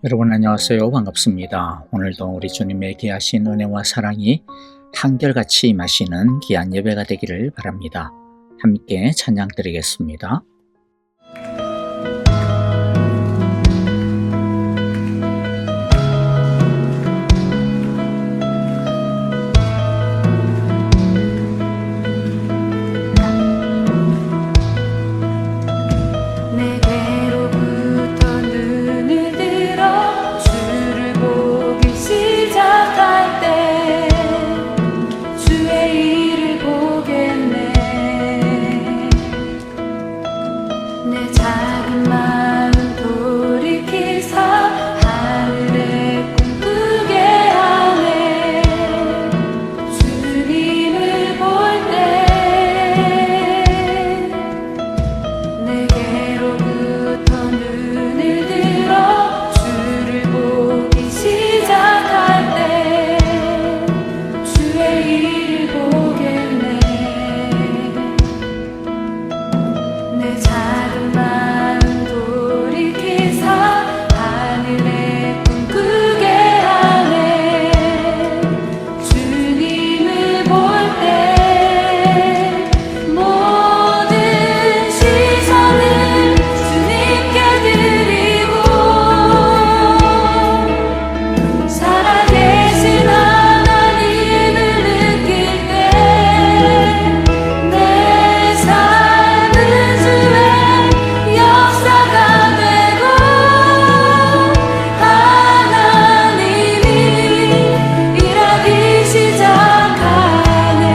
여러분 안녕하세요. 반갑습니다. 오늘도 우리 주님의 귀하신 은혜와 사랑이 한결같이 임하시는 귀한 예배가 되기를 바랍니다. 함께 찬양 드리겠습니다. 내게로부터 눈을 들어 주를 보기 시작할 때 주의 일을 보겠네. 내 작은 마음 돌이키사 하늘에 꿈꾸게 하네. 주님을 볼 때 내게로부터 눈을 들어 주를 보기 시작할 때 주의 일을 보겠네. 내 작은 마음 돌이키사 하늘에 꿈꾸게 하네. 주님을 볼 때 모든 시선을 주님께 드리고 살아계신 하나님을 느낄 때 내 삶은 주의 역사가 되고 하나님이 일하기 시작하네.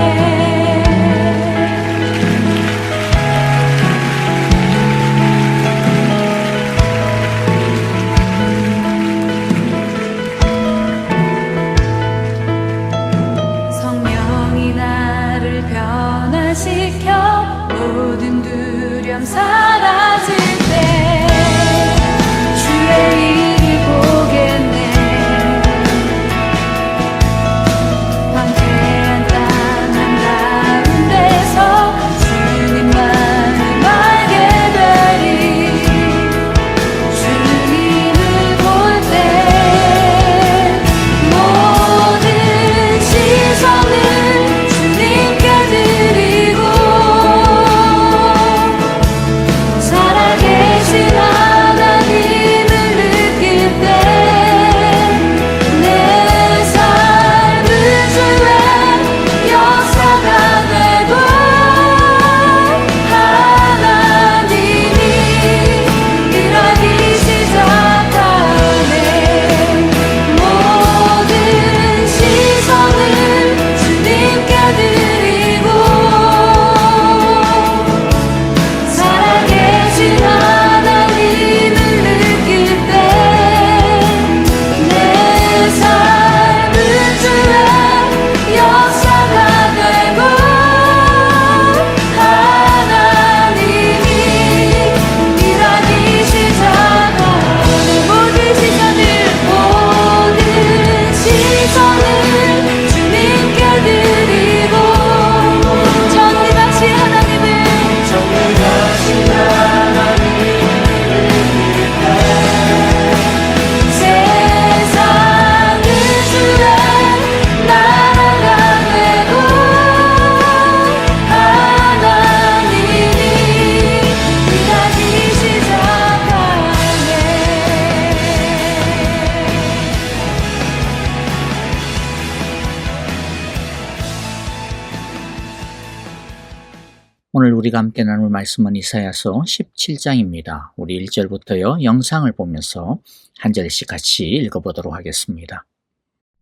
성령이 나를 변화시켜 모든 두려움 사라질 때 주의 일을 보겠네. 황폐한 땅 한가운데서 주님만을 알게 되리. 주님을 볼 때 모든 시선을 주님께 드리고 살아계신 하나님을 느낄 때 내 삶은 주의 역사가 되고 하나님이 일하기 시작하네. 모든 시선을 주님께 드리고 살아계신 하나님을 느낄 때 내 삶은 주의 역사가 되고 하나님이 일하기 시작하네. 모든 시선을 주님께 드리고 전능하신 하나님을 세상은 주의 나라가 되고 하나님이 일하기 시작하네. 오늘 우리가 함께 나눌 말씀은 이사야서 17장입니다. 우리 1절부터요 영상을 보면서 한 절씩 같이 읽어보도록 하겠습니다.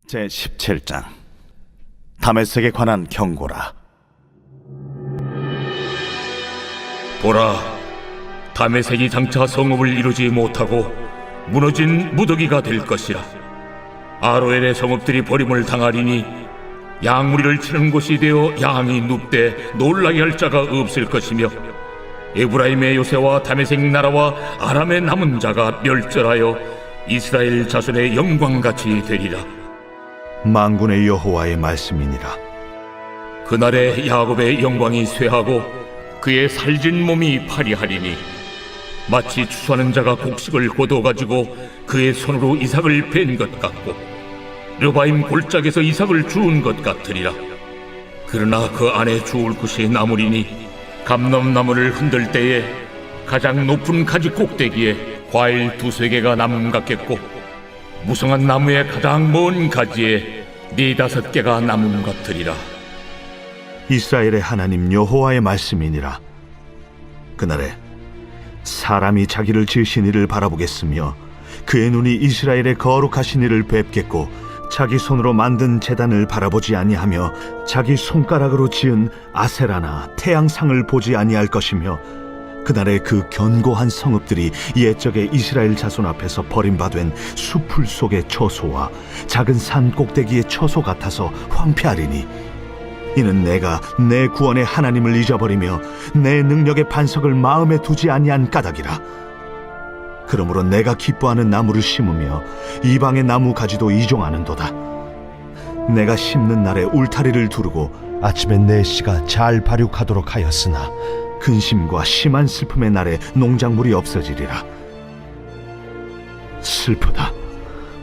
제17장 다메섹에 관한 경고라. 보라, 다메섹이 장차 성읍을 이루지 못하고 무너진 무더기가 될 것이라. 아로엘의 성읍들이 버림을 당하리니 양무리를 치는 곳이 되어 양이 눕되 놀라게 할 자가 없을 것이며 에브라임의 요새와 다메섹 나라와 아람의 남은 자가 멸절하여 이스라엘 자손의 영광같이 되리라. 만군의 여호와의 말씀이니라. 그날에 야곱의 영광이 쇠하고 그의 살진 몸이 파리하리니 마치 추수하는 자가 곡식을 거두어가지고 그의 손으로 이삭을 벤 것 같고 르바임 골짜기에서 이삭을 주운 것 같으리라. 그러나 그 안에 주울 것이 나무리니 감람나무를 흔들 때에 가장 높은 가지 꼭대기에 과일 2-3개가 남음 같겠고 무성한 나무의 가장 먼 가지에 4-5개가 남음 같으리라. 이스라엘의 하나님 여호와의 말씀이니라. 그날에 사람이 자기를 지으신 이를 바라보겠으며 그의 눈이 이스라엘의 거룩하신 이를 뵙겠고 자기 손으로 만든 제단을 바라보지 아니하며 자기 손가락으로 지은 아세라나 태양상을 보지 아니할 것이며 그날에 그 견고한 성읍들이 옛적의 이스라엘 자손 앞에서 버림받은 수풀 속의 처소와 작은 산 꼭대기의 처소 같아서 황폐하리니 이는 내가 내 구원의 하나님을 잊어버리며 내 능력의 반석을 마음에 두지 아니한 까닭이라. 그러므로 내가 기뻐하는 나무를 심으며 이방의 나무 가지도 이종하는도다. 내가 심는 날에 울타리를 두르고 아침에 내 씨가 잘 발육하도록 하였으나 근심과 심한 슬픔의 날에 농작물이 없어지리라. 슬프다.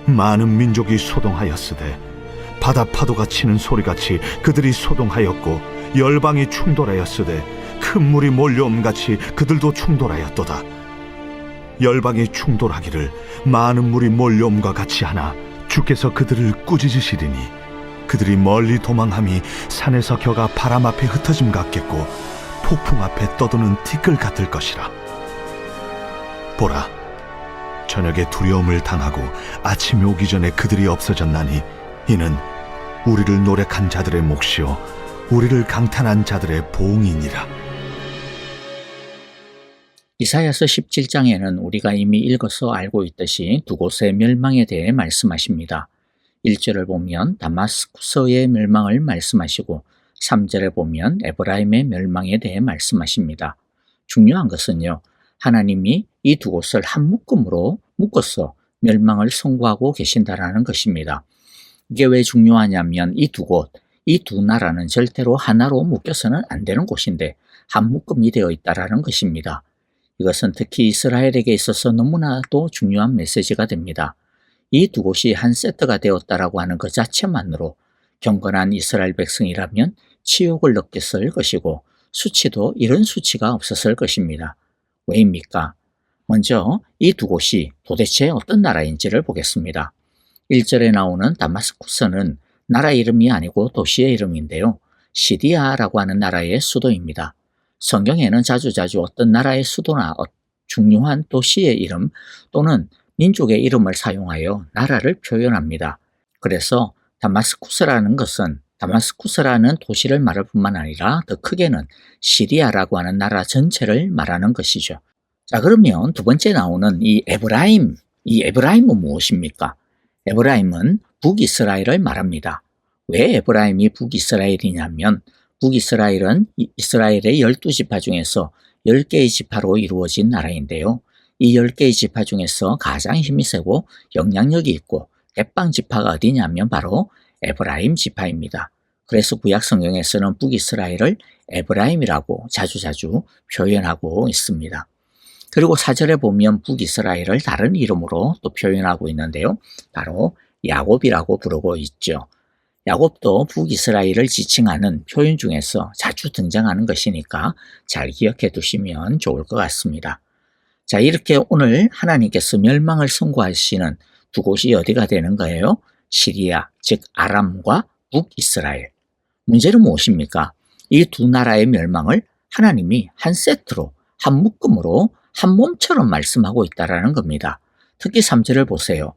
많은 민족이 소동하였으되 바다 파도가 치는 소리같이 그들이 소동하였고 열방이 충돌하였으되 큰 물이 몰려옴같이 그들도 충돌하였도다. 열방이 충돌하기를 많은 물이 몰려옴과 같이 하나 주께서 그들을 꾸짖으시리니 그들이 멀리 도망함이 산에서 겨가 바람 앞에 흩어짐 같겠고 폭풍 앞에 떠도는 티끌 같을 것이라. 보라, 저녁에 두려움을 당하고 아침이 오기 전에 그들이 없어졌나니 이는 우리를 노력한 자들의 몫이요 우리를 강탄한 자들의 보응이니라. 이사야서 17장에는 우리가 이미 읽어서 알고 있듯이 두 곳의 멸망에 대해 말씀하십니다. 1절을 보면 다마스쿠스의 멸망을 말씀하시고 3절에 보면 에브라임의 멸망에 대해 말씀하십니다. 중요한 것은요, 하나님이 이 두 곳을 한 묶음으로 묶어서 멸망을 선고하고 계신다라는 것입니다. 이게 왜 중요하냐면 이 두 곳, 이 두 나라는 절대로 하나로 묶여서는 안 되는 곳인데 한 묶음이 되어 있다라는 것입니다. 이것은 특히 이스라엘에게 있어서 너무나도 중요한 메시지가 됩니다. 이 두 곳이 한 세트가 되었다라고 하는 것 자체만으로 경건한 이스라엘 백성이라면 치욕을 느꼈을 것이고 수치도 이런 수치가 없었을 것입니다. 왜입니까? 먼저 이 두 곳이 도대체 어떤 나라인지를 보겠습니다. 1절에 나오는 다마스쿠스는 나라 이름이 아니고 도시의 이름인데요. 시리아라고 하는 나라의 수도입니다. 성경에는 자주자주 어떤 나라의 수도나 중요한 도시의 이름 또는 민족의 이름을 사용하여 나라를 표현합니다. 그래서 다마스쿠스라는 것은 다마스쿠스라는 도시를 말할 뿐만 아니라 더 크게는 시리아라고 하는 나라 전체를 말하는 것이죠. 자, 그러면 두 번째 나오는 이 에브라임은 무엇입니까? 에브라임은 북이스라엘을 말합니다. 왜 에브라임이 북이스라엘이냐면 북이스라엘은 이스라엘의 12지파 중에서 10개의 지파로 이루어진 나라인데요. 이 10개의 지파 중에서 가장 힘이 세고 영향력이 있고 대빵 지파가 어디냐면 바로 에브라임 지파입니다. 그래서 구약 성경에서는 북이스라엘을 에브라임이라고 자주자주 표현하고 있습니다. 그리고 4절에 보면 북이스라엘을 다른 이름으로 또 표현하고 있는데요. 바로 야곱이라고 부르고 있죠. 야곱도 북이스라엘을 지칭하는 표현 중에서 자주 등장하는 것이니까 잘 기억해 두시면 좋을 것 같습니다. 자, 이렇게 오늘 하나님께서 멸망을 선고하시는 두 곳이 어디가 되는 거예요? 시리아, 즉 아람과 북이스라엘. 문제는 무엇입니까? 이 두 나라의 멸망을 하나님이 한 세트로, 한 묶음으로, 한 몸처럼 말씀하고 있다는 겁니다. 특히 3절을 보세요.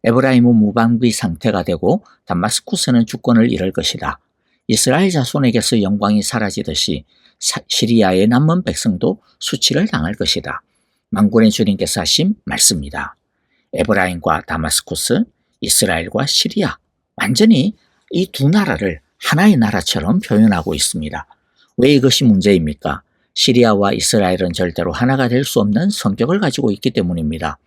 에브라임은 무방비 상태가 되고 다마스쿠스는 주권을 잃을 것이다. 이스라엘 자손에게서 영광이 사라지듯이 시리아의 남은 백성도 수치를 당할 것이다. 만군의 주님께서 하신 말씀이다. 에브라임과 다마스쿠스, 이스라엘과 시리아, 완전히 이 두 나라를 하나의 나라처럼 표현하고 있습니다. 왜 이것이 문제입니까? 시리아와 이스라엘은 절대로 하나가 될 수 없는 성격을 가지고 있기 때문입니다.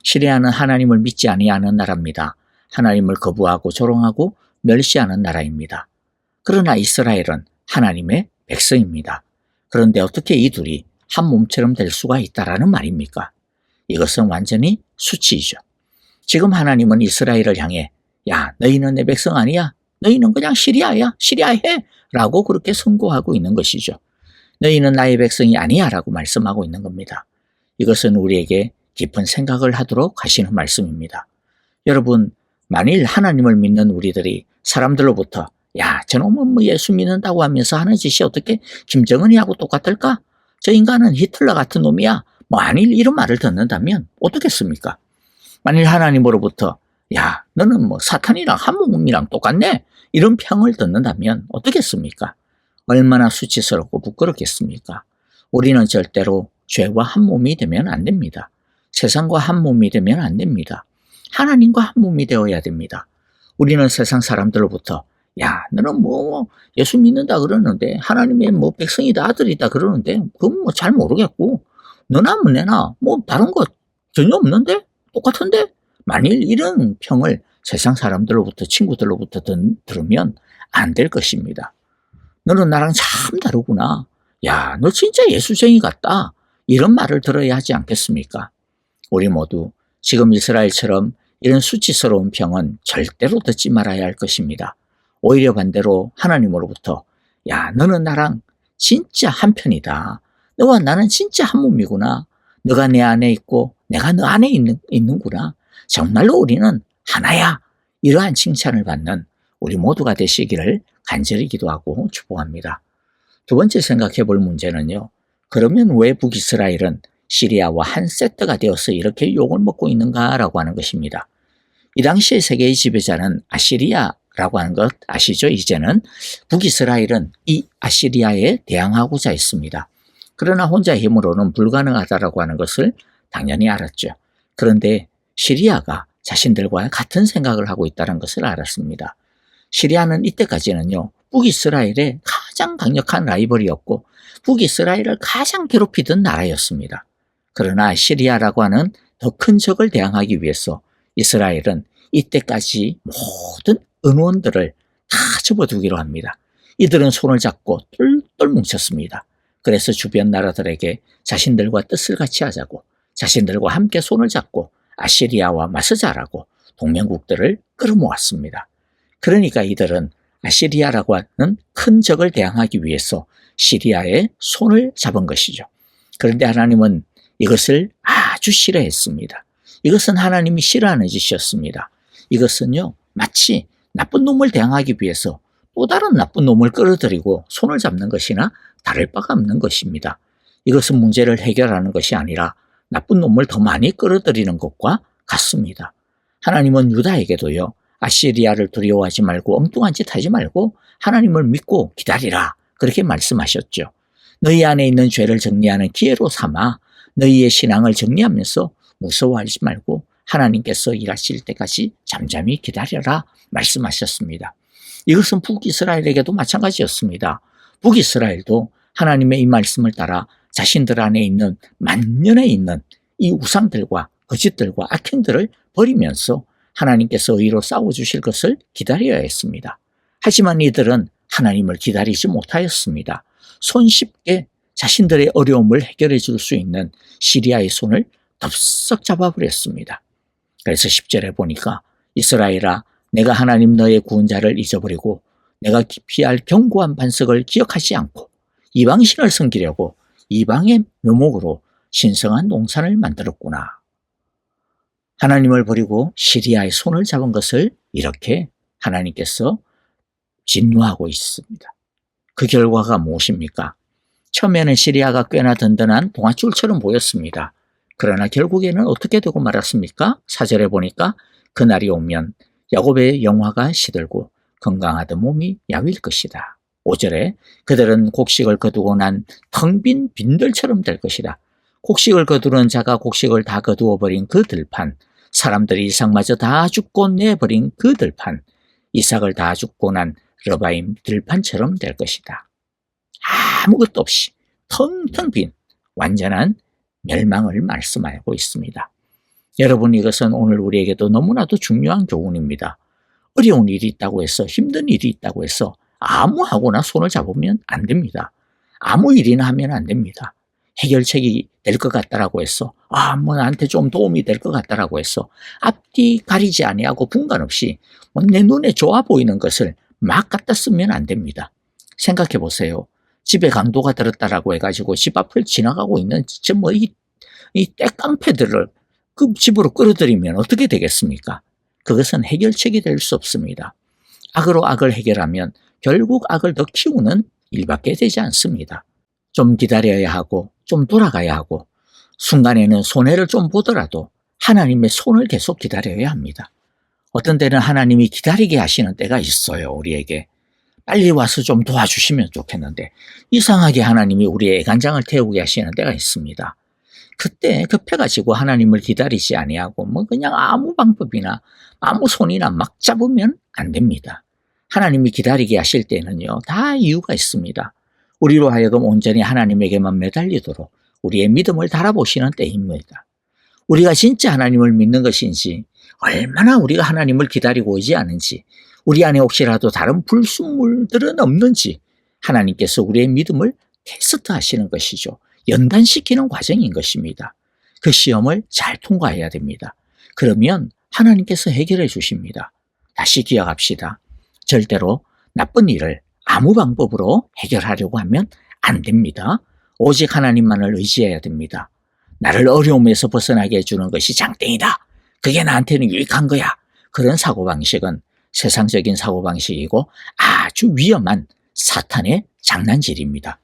시리아는 하나님을 믿지 아니하는 나라입니다. 하나님을 거부하고 조롱하고 멸시하는 나라입니다. 그러나 이스라엘은 하나님의 백성입니다. 그런데 어떻게 이 둘이 한 몸처럼 될 수가 있다라는 말입니까? 이것은 완전히 수치이죠. 지금 하나님은 이스라엘을 향해 야, 너희는 내 백성 아니야? 너희는 그냥 시리아야? 시리아해? 라고 그렇게 선고하고 있는 것이죠. 너희는 나의 백성이 아니야 라고 말씀하고 있는 겁니다. 이것은 우리에게 깊은 생각을 하도록 하시는 말씀입니다. 여러분, 만일 하나님을 믿는 우리들이 사람들로부터 야, 저놈은 뭐 예수 믿는다고 하면서 하는 짓이 어떻게 김정은이하고 똑같을까? 저 인간은 히틀러 같은 놈이야. 만일 이런 말을 듣는다면 어떻겠습니까? 만일 하나님으로부터 야, 너는 뭐 사탄이랑 한 몸이랑 똑같네? 이런 평을 듣는다면 어떻겠습니까? 얼마나 수치스럽고 부끄럽겠습니까? 우리는 절대로 죄와 한 몸이 되면 안 됩니다. 세상과 한 몸이 되면 안 됩니다. 하나님과 한 몸이 되어야 됩니다. 우리는 세상 사람들로부터 야, 너는 뭐 예수 믿는다 그러는데 하나님의 뭐 백성이다 아들이다 그러는데 그건 뭐 잘 모르겠고 너나 뭐 내나 뭐 다른 거 전혀 없는데? 똑같은데? 만일 이런 평을 세상 사람들로부터 친구들로부터 들으면 안 될 것입니다. 너는 나랑 참 다르구나. 야, 너 진짜 예수쟁이 같다. 이런 말을 들어야 하지 않겠습니까? 우리 모두 지금 이스라엘처럼 이런 수치스러운 평은 절대로 듣지 말아야 할 것입니다. 오히려 반대로 하나님으로부터 야, 너는 나랑 진짜 한편이다. 너와 나는 진짜 한 몸이구나. 너가 내 안에 있고 내가 너 안에 있는구나. 정말로 우리는 하나야. 이러한 칭찬을 받는 우리 모두가 되시기를 간절히 기도하고 축복합니다. 두 번째 생각해 볼 문제는요. 그러면 왜 북이스라엘은 시리아와 한 세트가 되어서 이렇게 욕을 먹고 있는가라고 하는 것입니다. 이 당시의 세계의 지배자는 아시리아라고 하는 것 아시죠? 이제는 북이스라엘은 이 아시리아에 대항하고자 했습니다. 그러나 혼자 힘으로는 불가능하다라고 하는 것을 당연히 알았죠. 그런데 시리아가 자신들과 같은 생각을 하고 있다는 것을 알았습니다. 시리아는 이때까지는요, 북이스라엘의 가장 강력한 라이벌이었고 북이스라엘을 가장 괴롭히던 나라였습니다. 그러나 시리아라고 하는 더 큰 적을 대항하기 위해서 이스라엘은 이때까지 모든 은원들을 다 접어두기로 합니다. 이들은 손을 잡고 똘똘 뭉쳤습니다. 그래서 주변 나라들에게 자신들과 뜻을 같이 하자고, 자신들과 함께 손을 잡고 아시리아와 맞서자라고 동맹국들을 끌어모았습니다. 그러니까 이들은 아시리아라고 하는 큰 적을 대항하기 위해서 시리아의 손을 잡은 것이죠. 그런데 하나님은 이것을 아주 싫어했습니다. 이것은 하나님이 싫어하는 짓이었습니다. 이것은요, 마치 나쁜 놈을 대항하기 위해서 또 다른 나쁜 놈을 끌어들이고 손을 잡는 것이나 다를 바가 없는 것입니다. 이것은 문제를 해결하는 것이 아니라 나쁜 놈을 더 많이 끌어들이는 것과 같습니다. 하나님은 유다에게도요, 아시리아를 두려워하지 말고 엉뚱한 짓 하지 말고 하나님을 믿고 기다리라. 그렇게 말씀하셨죠. 너희 안에 있는 죄를 정리하는 기회로 삼아 너희의 신앙을 정리하면서 무서워하지 말고 하나님께서 일하실 때까지 잠잠히 기다려라 말씀하셨습니다. 이것은 북이스라엘에게도 마찬가지였습니다. 북이스라엘도 하나님의 이 말씀을 따라 자신들 안에 있는 만년에 있는 이 우상들과 거짓들과 악행들을 버리면서 하나님께서 의로 싸워주실 것을 기다려야 했습니다. 하지만 이들은 하나님을 기다리지 못하였습니다. 손쉽게 자신들의 어려움을 해결해 줄 수 있는 시리아의 손을 덥석 잡아버렸습니다. 그래서 10절에 보니까 이스라엘아, 내가 하나님 너의 구원자를 잊어버리고 내가 피할 견고한 반석을 기억하지 않고 이방신을 섬기려고 이방의 묘목으로 신성한 동산을 만들었구나. 하나님을 버리고 시리아의 손을 잡은 것을 이렇게 하나님께서 진노하고 있습니다. 그 결과가 무엇입니까? 처음에는 시리아가 꽤나 든든한 동아줄처럼 보였습니다. 그러나 결국에는 어떻게 되고 말았습니까? 4절에 보니까 그날이 오면 야곱의 영화가 시들고 건강하던 몸이 야위일 것이다. 5절에 그들은 곡식을 거두고 난 텅 빈 빈들처럼 될 것이다. 곡식을 거두는 자가 곡식을 다 거두어 버린 그 들판, 사람들이 이삭마저 다 죽고 내버린 그 들판, 이삭을 다 죽고 난 러바임 들판처럼 될 것이다. 아무것도 없이 텅텅 빈 완전한 멸망을 말씀하고 있습니다. 여러분, 이것은 오늘 우리에게도 너무나도 중요한 교훈입니다. 어려운 일이 있다고 해서, 힘든 일이 있다고 해서 아무 하거나 손을 잡으면 안 됩니다. 아무 일이나 하면 안 됩니다. 해결책이 될 것 같다라고 했어. 뭐 나한테 좀 도움이 될 것 같다라고 했어. 앞뒤 가리지 아니하고 분간 없이 내 눈에 좋아 보이는 것을 막 갖다 쓰면 안 됩니다. 생각해 보세요. 집에 강도가 들었다라고 해가지고 집 앞을 지나가고 있는 이 떼깡패들을 그 집으로 끌어들이면 어떻게 되겠습니까? 그것은 해결책이 될 수 없습니다. 악으로 악을 해결하면 결국 악을 더 키우는 일밖에 되지 않습니다. 좀 기다려야 하고 좀 돌아가야 하고 순간에는 손해를 좀 보더라도 하나님의 손을 계속 기다려야 합니다. 어떤 때는 하나님이 기다리게 하시는 때가 있어요. 우리에게 빨리 와서 좀 도와주시면 좋겠는데 이상하게 하나님이 우리의 애간장을 태우게 하시는 때가 있습니다. 그때 급해가지고 하나님을 기다리지 아니하고 그냥 아무 방법이나 아무 손이나 막 잡으면 안 됩니다. 하나님이 기다리게 하실 때는요, 다 이유가 있습니다. 우리로 하여금 온전히 하나님에게만 매달리도록 우리의 믿음을 달아보시는 때입니다. 우리가 진짜 하나님을 믿는 것인지, 얼마나 우리가 하나님을 기다리고 오지 않은지, 우리 안에 혹시라도 다른 불순물들은 없는지 하나님께서 우리의 믿음을 테스트하시는 것이죠. 연단시키는 과정인 것입니다. 그 시험을 잘 통과해야 됩니다. 그러면 하나님께서 해결해 주십니다. 다시 기억합시다. 절대로 나쁜 일을 아무 방법으로 해결하려고 하면 안 됩니다. 오직 하나님만을 의지해야 됩니다. 나를 어려움에서 벗어나게 해주는 것이 장땡이다. 그게 나한테는 유익한 거야. 그런 사고방식은 세상적인 사고방식이고 아주 위험한 사탄의 장난질입니다.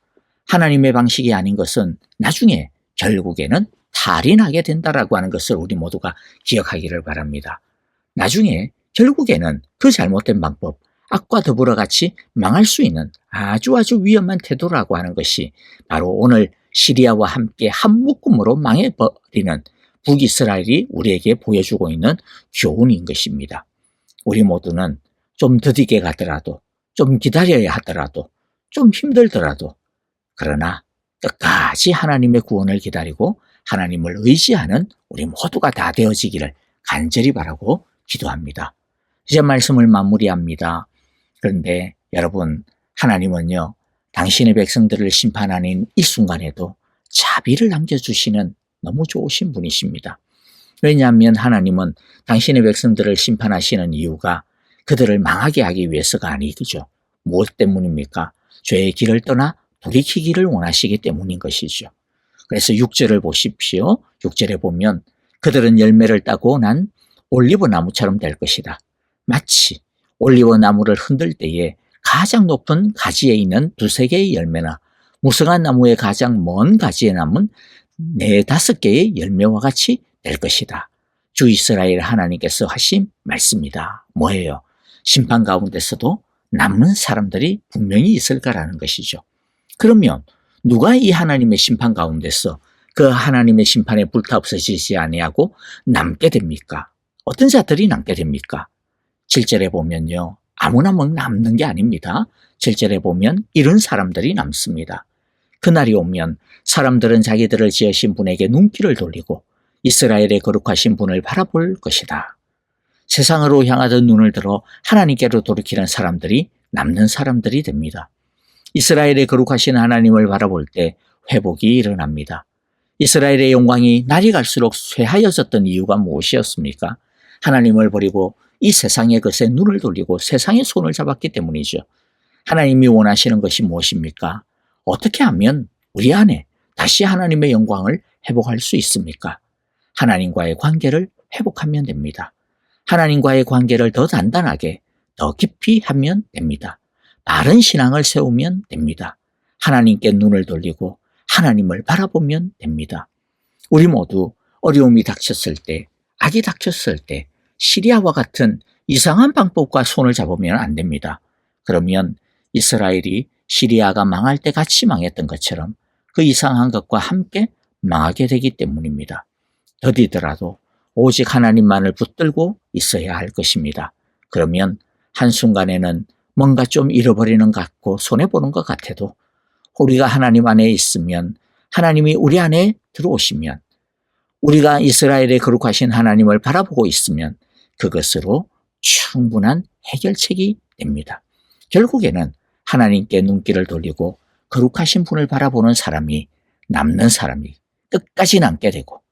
하나님의 방식이 아닌 것은 나중에 결국에는 탈이 나게 된다라고 하는 것을 우리 모두가 기억하기를 바랍니다. 나중에 결국에는 그 잘못된 방법, 악과 더불어 같이 망할 수 있는 아주 위험한 태도라고 하는 것이 바로 오늘 시리아와 함께 한 묶음으로 망해버리는 북이스라엘이 우리에게 보여주고 있는 교훈인 것입니다. 우리 모두는 좀 더디게 가더라도, 좀 기다려야 하더라도, 좀 힘들더라도, 그러나 끝까지 하나님의 구원을 기다리고 하나님을 의지하는 우리 모두가 다 되어지기를 간절히 바라고 기도합니다. 이제 말씀을 마무리합니다. 그런데 여러분, 하나님은요, 당신의 백성들을 심판하는 이 순간에도 자비를 남겨주시는 너무 좋으신 분이십니다. 왜냐하면 하나님은 당신의 백성들을 심판하시는 이유가 그들을 망하게 하기 위해서가 아니죠. 무엇 때문입니까? 죄의 길을 떠나 돌이키기를 원하시기 때문인 것이죠. 그래서 6절을 보십시오. 6절에 보면 그들은 열매를 따고 난 올리브 나무처럼 될 것이다. 마치 올리브 나무를 흔들 때에 가장 높은 가지에 있는 2-3개의 열매나 무성한 나무의 가장 먼 가지에 남은 4-5개의 열매와 같이 될 것이다. 주 이스라엘 하나님께서 하신 말씀이다. 뭐예요? 심판 가운데서도 남는 사람들이 분명히 있을 거라는 것이죠. 그러면 누가 이 하나님의 심판 가운데서 그 하나님의 심판에 불타없어지지 아니하고 남게 됩니까? 어떤 자들이 남게 됩니까? 7절에 보면요, 아무나 남는 게 아닙니다. 7절에 보면 이런 사람들이 남습니다. 그날이 오면 사람들은 자기들을 지으신 분에게 눈길을 돌리고 이스라엘의 거룩하신 분을 바라볼 것이다. 세상으로 향하던 눈을 들어 하나님께로 돌이키는 사람들이 남는 사람들이 됩니다. 이스라엘의 거룩하신 하나님을 바라볼 때 회복이 일어납니다. 이스라엘의 영광이 날이 갈수록 쇠하여졌던 이유가 무엇이었습니까? 하나님을 버리고 이 세상의 것에 눈을 돌리고 세상의 손을 잡았기 때문이죠. 하나님이 원하시는 것이 무엇입니까? 어떻게 하면 우리 안에 다시 하나님의 영광을 회복할 수 있습니까? 하나님과의 관계를 회복하면 됩니다. 하나님과의 관계를 더 단단하게, 더 깊이 하면 됩니다. 바른 신앙을 세우면 됩니다. 하나님께 눈을 돌리고 하나님을 바라보면 됩니다. 우리 모두 어려움이 닥쳤을 때, 악이 닥쳤을 때 시리아와 같은 이상한 방법과 손을 잡으면 안 됩니다. 그러면 이스라엘이 시리아가 망할 때 같이 망했던 것처럼 그 이상한 것과 함께 망하게 되기 때문입니다. 더디더라도 오직 하나님만을 붙들고 있어야 할 것입니다. 그러면 한순간에는 뭔가 좀 잃어버리는 것 같고 손해보는 것 같아도 우리가 하나님 안에 있으면, 하나님이 우리 안에 들어오시면, 우리가 이스라엘의 거룩하신 하나님을 바라보고 있으면 그것으로 충분한 해결책이 됩니다. 결국에는 하나님께 눈길을 돌리고 거룩하신 분을 바라보는 사람이 남는 사람이 끝까지 남게 되고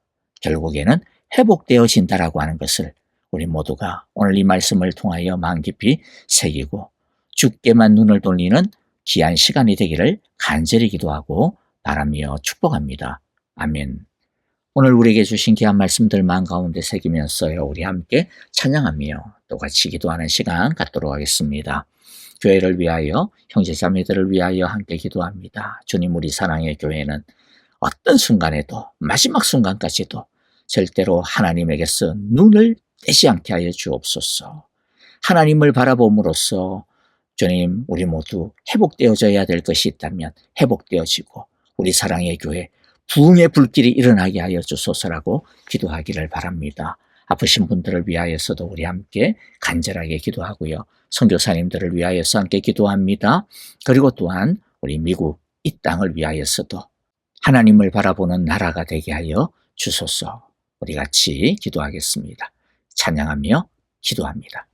결국에는 회복되어진다라고 하는 것을 우리 모두가 오늘 이 말씀을 통하여 마음 깊이 새기고 주께만 눈을 돌리는 귀한 시간이 되기를 간절히 기도하고 바라며 축복합니다. 아멘. 오늘 우리에게 주신 귀한 말씀들 마음 가운데 새기면서요, 우리 함께 찬양하며 또 같이 기도하는 시간 갖도록 하겠습니다. 교회를 위하여, 형제자매들을 위하여 함께 기도합니다. 주님, 우리 사랑의 교회는 어떤 순간에도, 마지막 순간까지도 절대로 하나님에게서 눈을 떼지 않게 하여 주옵소서. 하나님을 바라봄으로써 주님, 우리 모두 회복되어져야 될 것이 있다면 회복되어지고 우리 사랑의 교회 부흥의 불길이 일어나게 하여 주소서라고 기도하기를 바랍니다. 아프신 분들을 위하여서도 우리 함께 간절하게 기도하고요. 선교사님들을 위하여서 함께 기도합니다. 그리고 또한 우리 미국 이 땅을 위하여서도 하나님을 바라보는 나라가 되게 하여 주소서. 우리 같이 기도하겠습니다. 찬양하며 기도합니다.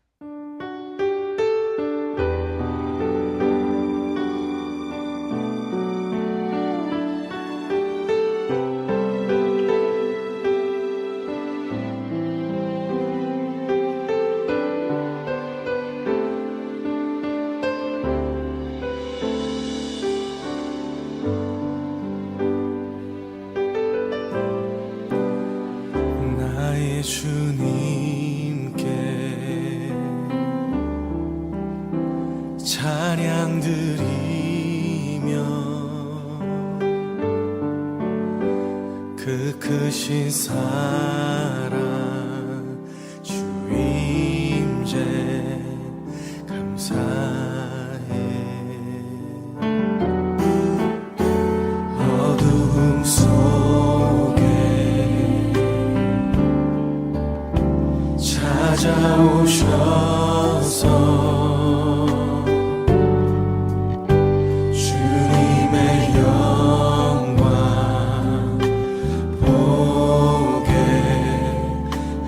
나의 주님께 찬양 드리며 그 크신 사랑 주 임재 감사해. 어두움 속에 찾아오셔서 주님의 영광 보게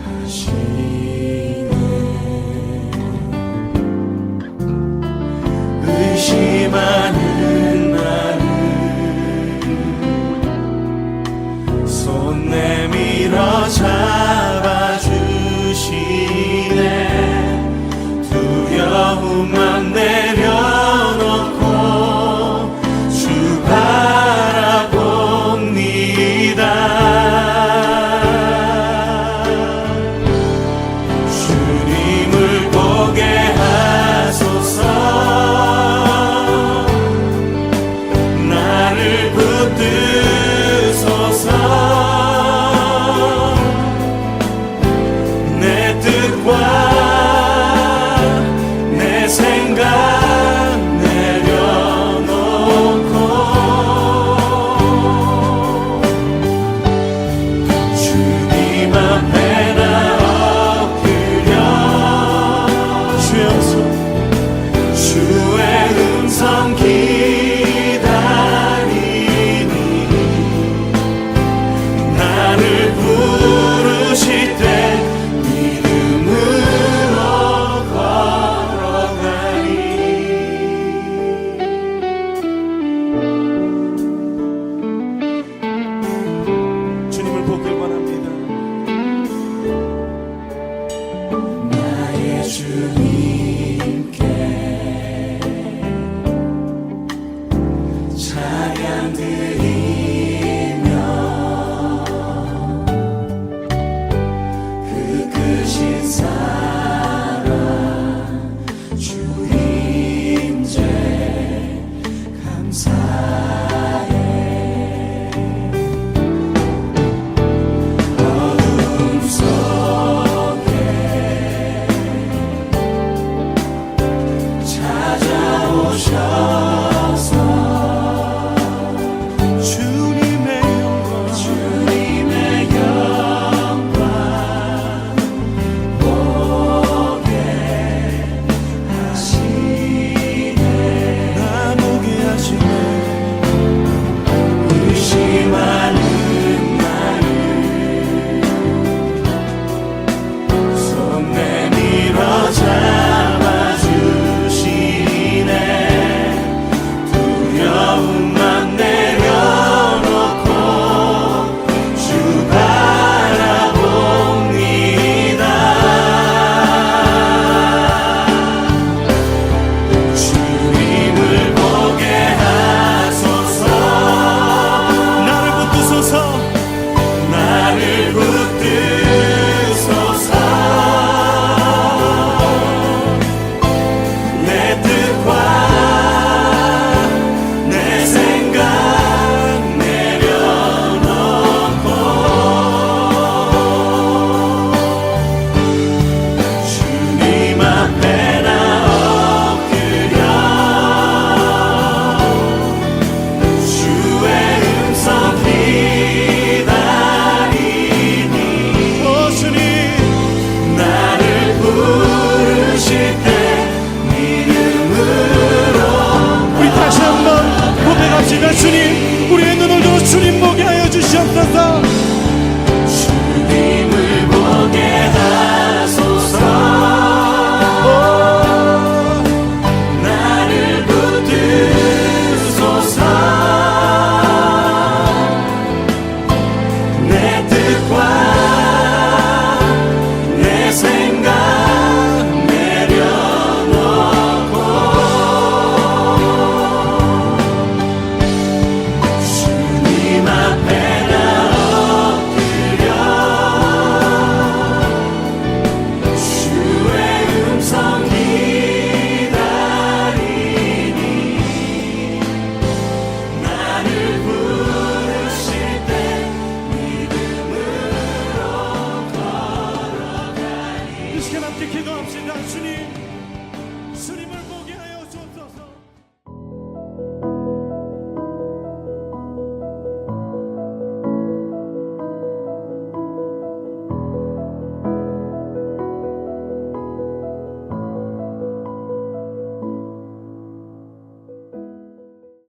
하시네. 의심하는 나를 손 내밀어 잡아주시네. 두려움만 내